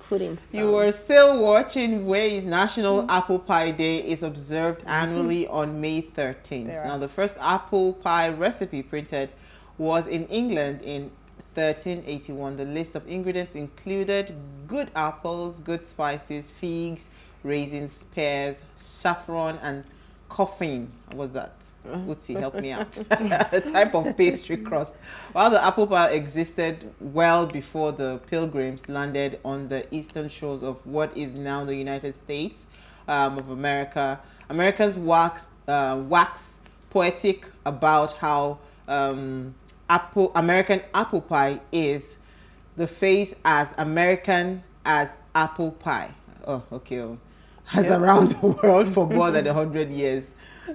putting some. You were still watching Ways. National Apple Pie Day is observed annually on May 13th. Now, the first apple pie recipe printed was in England in 1381. The list of ingredients included good apples, good spices, figs, raisins, pears, saffron, and coffin. What's that? Uti, help me out. A type of pastry crust. While the apple pie existed well before the pilgrims landed on the eastern shores of what is now the United States of America, Americans wax poetic about how American apple pie is the face as American as apple pie. Oh, okay. Has around the world for more than 100 years.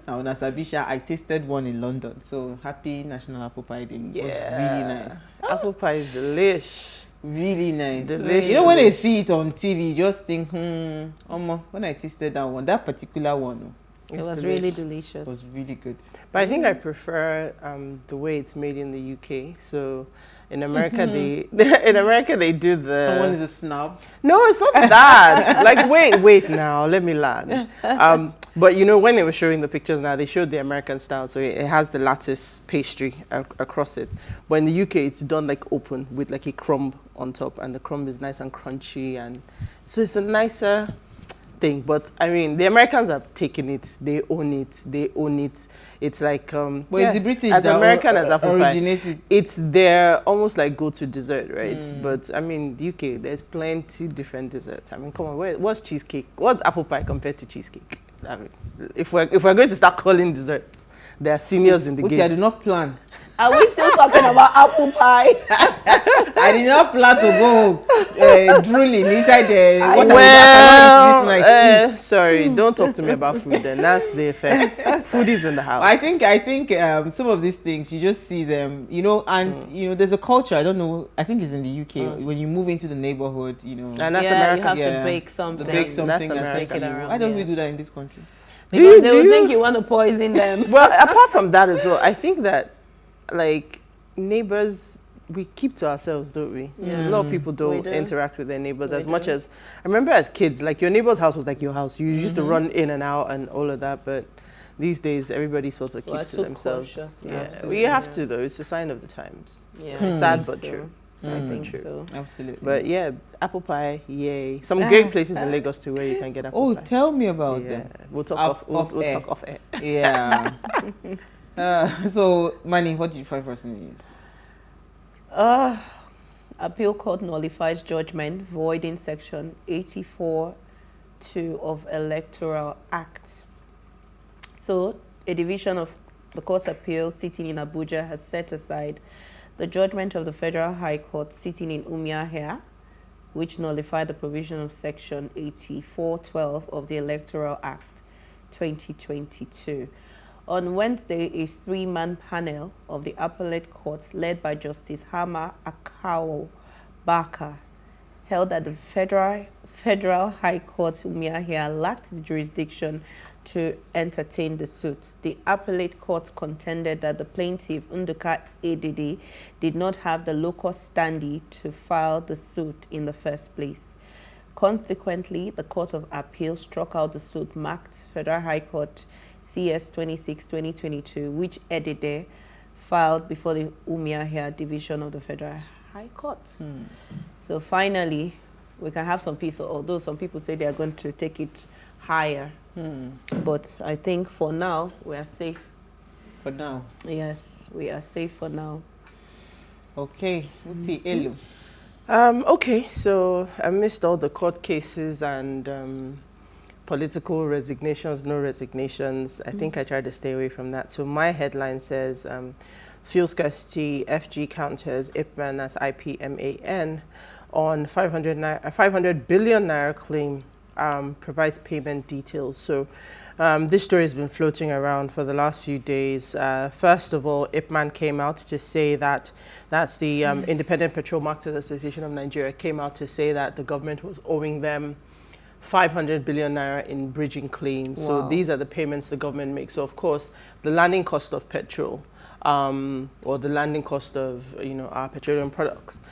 Now, Nasabisha, I tasted one in London. So happy National Apple Pie Day. It was really nice. Apple pie is delish. Really nice. Delicious. You know, when I see it on TV, you just think, when I tasted that one, that particular one, it was really delicious. It was really good. But I think I prefer the way it's made in the UK. So in America, they do the. Someone is a snob. No, it's not that. Like, wait now, let me land. But you know, when they were showing the pictures now, they showed the American style. So it has the lattice pastry across it. But in the UK, it's done like open with like a crumb on top, and the crumb is nice and crunchy, and so it's a nicer thing. But I mean, the Americans have taken it. They own it. It's like it's the British as American as apple originated. pie. It's their almost like go-to dessert, right? But I mean, the UK, there's plenty different desserts. I mean, come on, what's cheesecake? What's apple pie compared to cheesecake? I mean, if we're going to start calling desserts, there are seniors in the game. I do not plan. Are we still talking about apple pie? I did not plan to go drooling inside the water. Sorry, don't talk to me about food then. That's the effects. Food is in the house. I think some of these things, you just see them, you know, and, you know, there's a culture, I don't know, I think it's in the UK, when you move into the neighborhood, you know. And that's American. You have to bake something. That's American. Around, why don't we do that in this country? Because they would think you want to poison them. Well, apart from that as well, I think that, like, neighbors, we keep to ourselves, don't we? Yeah. A lot of people don't interact with their neighbors as much as, I remember as kids, like your neighbor's house was like your house. You used to run in and out and all of that, but these days everybody sort of keeps to themselves. We have to though, it's a sign of the times. Sad but true. Sad but true. So. Absolutely. But yeah, apple pie, yay. Some great places in Lagos too where you can get apple pie. Oh, tell me about them. We'll talk talk off air. Yeah. So, Manny, what did you find first in the news? Appeal court nullifies judgment voiding section 84(2) of Electoral Act. So, a division of the Court of Appeal sitting in Abuja has set aside the judgment of the Federal High Court sitting in Umuahia, which nullified the provision of section 84(12) of the Electoral Act 2022. On Wednesday, a three-man panel of the appellate court led by Justice Hama Akao Baka held that the Federal High Court Umuahia lacked the jurisdiction to entertain the suit. The appellate court contended that the plaintiff, Nduka Edede, did not have the locus standi to file the suit in the first place. Consequently, the Court of Appeal struck out the suit marked Federal High Court CS 26/2022, which Edede filed before the Umuahia division of the Federal High Court. So finally, we can have some peace, although some people say they are going to take it higher. But I think for now, we are safe. For now? Yes, we are safe for now. Okay, let's see, Elu. Okay, so I missed all the court cases and political resignations, no resignations. I think I tried to stay away from that. So my headline says, fuel scarcity, FG counters IPMAN as IPMAN on 500 billion naira claim, provides payment details. So this story has been floating around for the last few days. First of all, IPMAN came out to say that's the Independent Petrol Marketers Association of Nigeria came out to say that the government was owing them 500 billion naira in bridging claims. Wow. So these are the payments the government makes. So of course, the landing cost of petrol, or the landing cost of our petroleum products.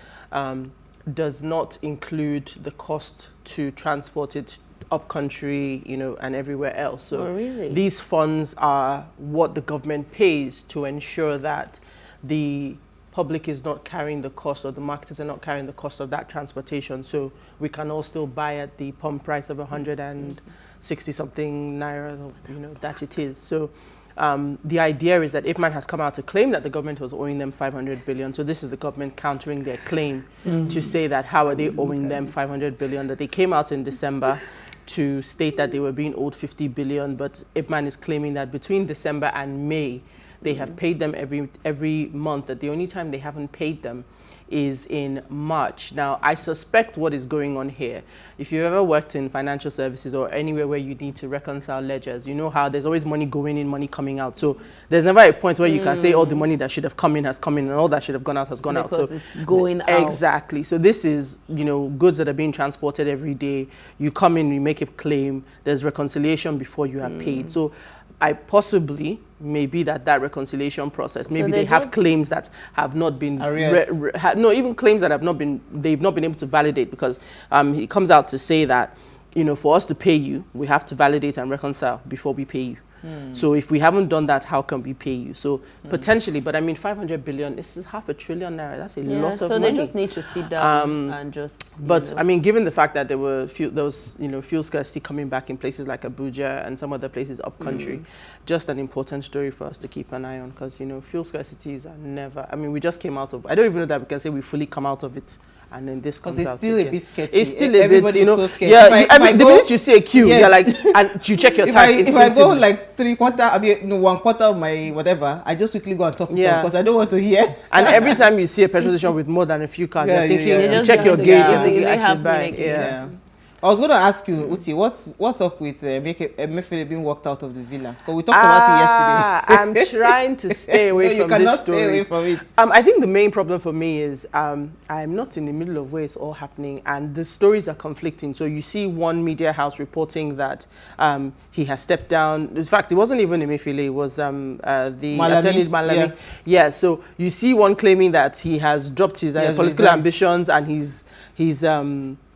does not include the cost to transport it up country, you know, and everywhere else. So really? These funds are what the government pays to ensure that the public is not carrying the cost, or the marketers are not carrying the cost of that transportation. So we can all still buy at the pump price of 160 something naira, you know, that it is. So the idea is that IPMAN has come out to claim that the government was owing them 500 billion. So this is the government countering their claim to say that how are they owing them 500 billion, that they came out in December to state that they were being owed 50 billion, but IPMAN is claiming that between December and May, they have paid them every month, that the only time they haven't paid them is in March. Now, I suspect what is going on here, if you've ever worked in financial services or anywhere where you need to reconcile ledgers, you know how there's always money going in, money coming out. So there's never a point where you can say all the money that should have come in has come in and all that should have gone out has gone out. Because So it's going out. Exactly. So this is, you know, goods that are being transported every day. You come in, you make a claim, there's reconciliation before you are paid. So I possibly, maybe that reconciliation process, maybe they have claims that have not been, no, even claims that have not been, they've not been able to validate, because he comes out to say that, you know, for us to pay you, we have to validate and reconcile before we pay you. So if we haven't done that, how can we pay you? So potentially, but I mean, 500 billion, this is half a trillion naira. That's a lot of money. So they just need to sit down and just. But I mean, given the fact that there was fuel scarcity coming back in places like Abuja and some other places up country, just an important story for us to keep an eye on, because you know, fuel scarcities are never. I mean, we just came out of. I don't even know that we can say we fully come out of it. And then this comes out. It's still again. a bit sketchy. It's still a bit, you know. So sketchy. Yeah, the minute you see a queue, you're like, and you check your time. If I go like 1/4 of my whatever, I just quickly go and talk to them because I don't want to hear. And every time you see a petrol station with more than a few cars, you're thinking, you check your gauge and you actually buy. Yeah. I was going to ask you, Uti, what's up with Emefiele being walked out of the villa? Because we talked about it yesterday. I'm trying to stay away from this story. Stay away from it. I think the main problem for me is I'm not in the middle of where it's all happening, and the stories are conflicting. So you see one media house reporting that he has stepped down. In fact, it wasn't even Emefiele, it was the attorney Malami. Yeah, so you see one claiming that he has dropped his political ambitions and he's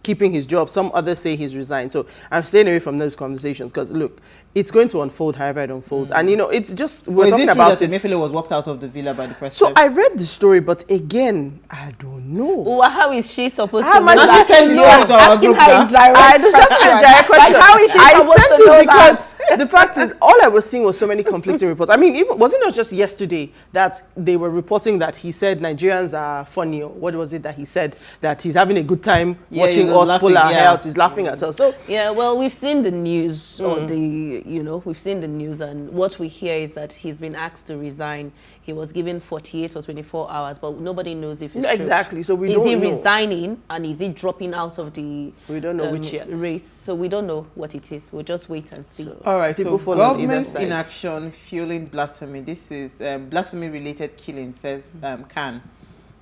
keeping his job. Some others say he's resigned. So I'm staying away from those conversations because, look, it's going to unfold however it unfolds. And, you know, it's just, we're talking about it. Emefiele was walked out of the villa by the press. So I read the story, but again, I don't know. Well, how is she supposed to know that? She sent this to our group. I just asked her a direct question. Like, how is she supposed to know because the fact is, all I was seeing was so many conflicting reports. I mean, even wasn't it just yesterday that they were reporting that he said Nigerians are funny, or what was it that he said, that he's having a good time watching us pull our hair out, he's laughing at us. So yeah, well, we've seen the news, or we've seen the news, and what we hear is that he's been asked to resign. He was given 48 or 24 hours, but nobody knows if it's true. Exactly. So we don't know. Is he resigning and is he dropping out of the we don't know which yet. Race? So we don't know what it is. We'll just wait and see. So, all right. So government inaction fueling blasphemy. This is blasphemy-related killing, says CAN.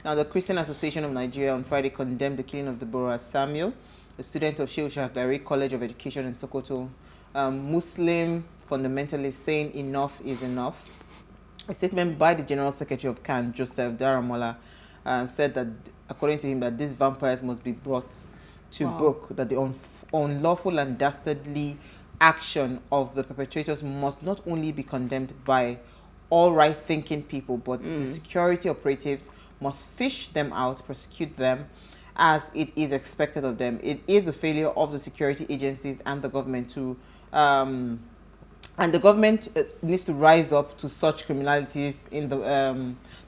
Now, the Christian Association of Nigeria on Friday condemned the killing of Deborah Samuel, a student of Shehu Shagari College of Education in Sokoto. Muslim fundamentalist saying enough is enough. A statement by the General Secretary of CAN, Joseph Daramola, said that, according to him, that these vampires must be brought to book, that the unlawful and dastardly action of the perpetrators must not only be condemned by all right-thinking people, but the security operatives must fish them out, prosecute them, as it is expected of them. It is a failure of the security agencies and the government to and the government needs to rise up to such criminalities in the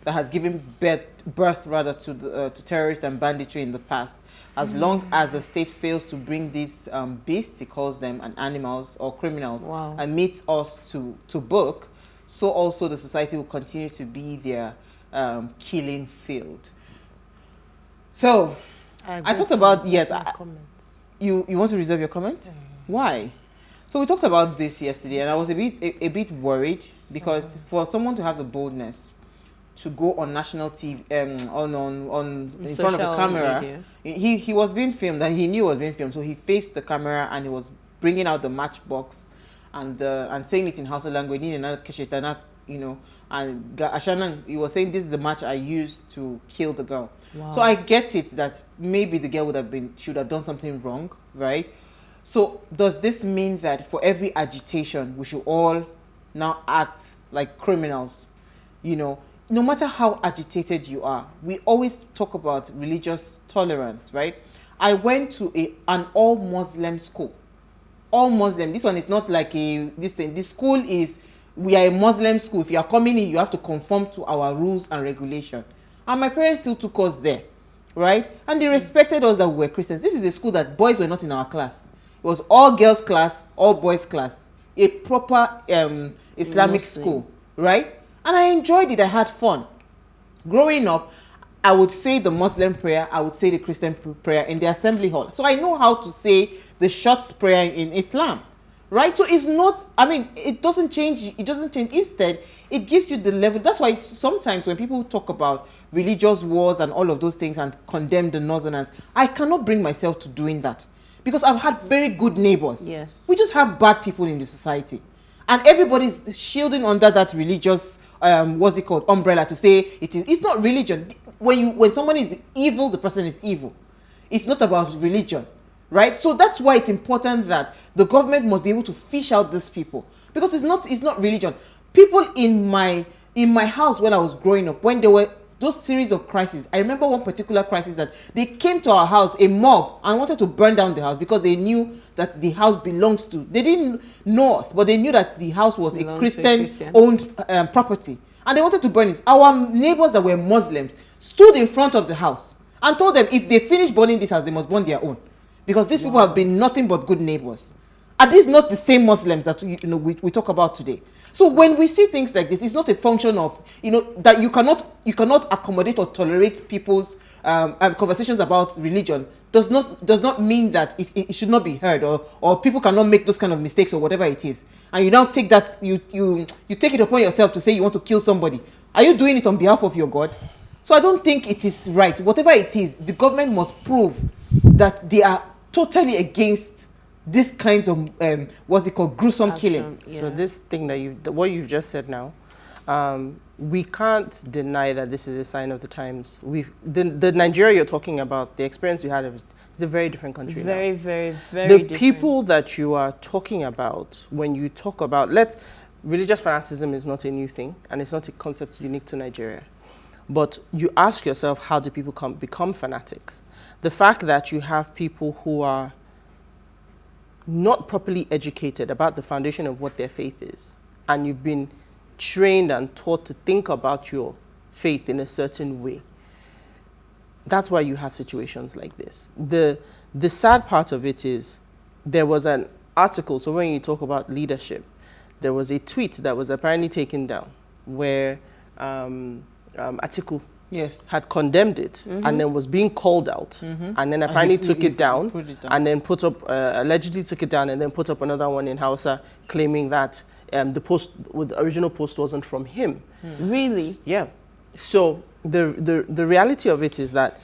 that has given birth to terrorists and banditry in the past. As long as the state fails to bring these beasts, he calls them, and animals or criminals, and meets us to book, so also the society will continue to be their killing field. So I talked about you want to reserve your comment? Why? So we talked about this yesterday, and I was a bit worried because for someone to have the boldness to go on national TV, in front of the camera, he was being filmed, and he knew he was being filmed, so he faced the camera and he was bringing out the matchbox and saying it in Hausa language, you know, and Ashana, he was saying, this is the match I used to kill the girl. Wow. So I get it that maybe the girl should have done something wrong, right? So does this mean that for every agitation, we should all now act like criminals? You know, no matter how agitated you are, we always talk about religious tolerance, right? I went to an all-Muslim school. All Muslim. This one is not like this thing. This school is, we are a Muslim school. If you are coming in, you have to conform to our rules and regulation. And my parents still took us there, right? And they respected us that we were Christians. This is a school that boys were not in our class. It was all girls class, all boys class. A proper Islamic school, right? And I enjoyed it. I had fun. Growing up, I would say the Muslim prayer, I would say the Christian prayer in the assembly hall. So I know how to say the short prayer in Islam, right? So it's not, I mean, it doesn't change. It doesn't change. Instead, it gives you the level. That's why sometimes when people talk about religious wars and all of those things and condemn the Northerners, I cannot bring myself to doing that because I've had very good neighbors. Yes. We just have bad people in the society. And everybody's shielding under that religious, what's it called, umbrella to say it's not religion. When someone is evil, the person is evil. It's not about religion, right? So that's why it's important that the government must be able to fish out these people, because it's not religion. People in my house when I was growing up, when there were those series of crises, I remember one particular crisis that they came to our house, a mob, and wanted to burn down the house because they knew that the house belongs to. They didn't know us, but they knew that the house was a Christian-owned property. And they wanted to burn it. Our neighbors that were Muslims stood in front of the house and told them if they finish burning this house, they must burn their own. Because these people have been nothing but good neighbors. Are these not the same Muslims that we talk about today? So when we see things like this, it's not a function of, that you cannot accommodate or tolerate people's conversations about religion. Does not mean that it should not be heard, or people cannot make those kind of mistakes or whatever it is. And you now take that, you take it upon yourself to say you want to kill somebody. Are you doing it on behalf of your God? So I don't think it is right. Whatever it is, the government must prove that they are totally against these kinds of gruesome killing. Yeah. So this thing that what you've just said now, we can't deny that this is a sign of the times. The Nigeria you're talking about, the experience you had is a very different country now. Very, very, very the different. people that you are talking about, when you talk about, religious fanaticism is not a new thing, and it's not a concept unique to Nigeria. But you ask yourself, how do people become fanatics? The fact that you have people who are not properly educated about the foundation of what their faith is, and you've been trained and taught to think about your faith in a certain way. That's why you have situations like this. The sad part of it is there was an article, so when you talk about leadership, there was a tweet that was apparently taken down where Atiku had condemned it, and then was being called out, and then apparently took it down, and then put up, allegedly took it down, and then put up another one in Hausa claiming that the original post wasn't from him. Really? Yeah. So the reality of it is that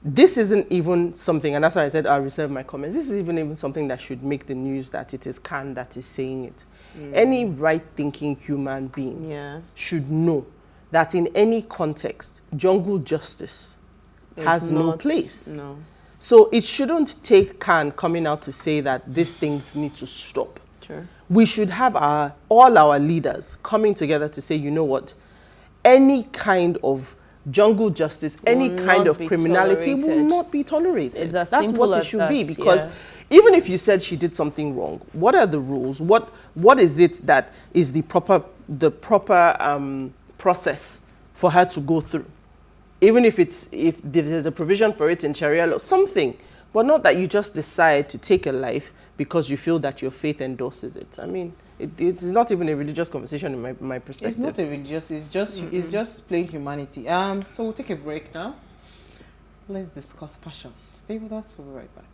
this isn't even something, and that's why I said I'll reserve my comments, this is even something that should make the news, that it is CAN that is saying it. Any right-thinking human being should know that in any context, jungle justice has no place. No. So it shouldn't take CAN coming out to say that these things need to stop. Sure. We should have all our leaders coming together to say, you know what, any kind of jungle justice, any kind of criminality will not be tolerated. That's what it should be, because even if you said she did something wrong, what are the rules? What is it that is the proper process for her to go through? Even if there's a provision for it in Sharia law, something, but not that you just decide to take a life because you feel that your faith endorses it. I mean, it's not even a religious conversation in my perspective. It's not a religious, it's just plain humanity. So we'll take a break now. Let's discuss fashion. Stay with us, we'll be right back.